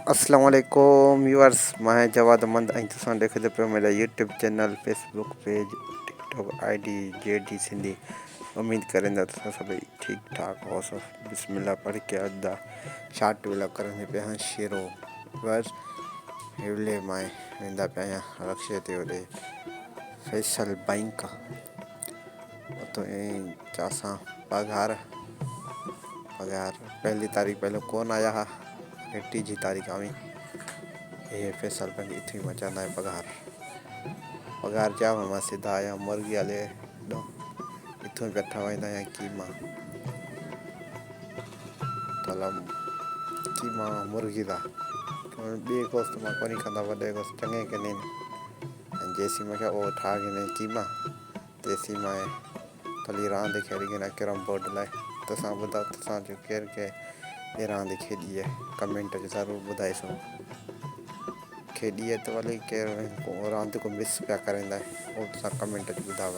अस्सलाम वालेकुम व्यूअर्स, मैं जवाद अहमद तुसां देखते पे मेरा YouTube channel, Facebook page, TikTok ID JD Sindhi. उम्मीद करेंदा तुसां सभी ठीक ठाक हो। सब बिस्मिल्लाह पढ़ के अदा शार्ट विला करने पे हाँ शेरो बस हेवले माए वेंदा पे रक्षे ते ओडे फैसल बैंक तो चासा पगार पहली तारीख पहले कौन आया हा तीजी तारीख आवी ये फैसल बैंक इतनी मचाना है पगार क्या मैं सीधा आया मुर्गी वाले दो इतों बैठा वाइंदा है कीमा मुर्गी दा बे गोश्त मां कोनी खांदा वडे गोश्त चंगे के नहीं जैसी मैं क्या वो ठा के नहीं कीमा तेसी मैं थली रांद खेड़ी के ना कैरम बोर्ड लाए तसां बुधा तसां जो केर के ये रांद खेड़ी है कमेंट ज़रूर बुधाए सो खेड़ी है तो वाले केर रांद को मिस क्या करेंदा है वो तसां कमेंट बुधावा।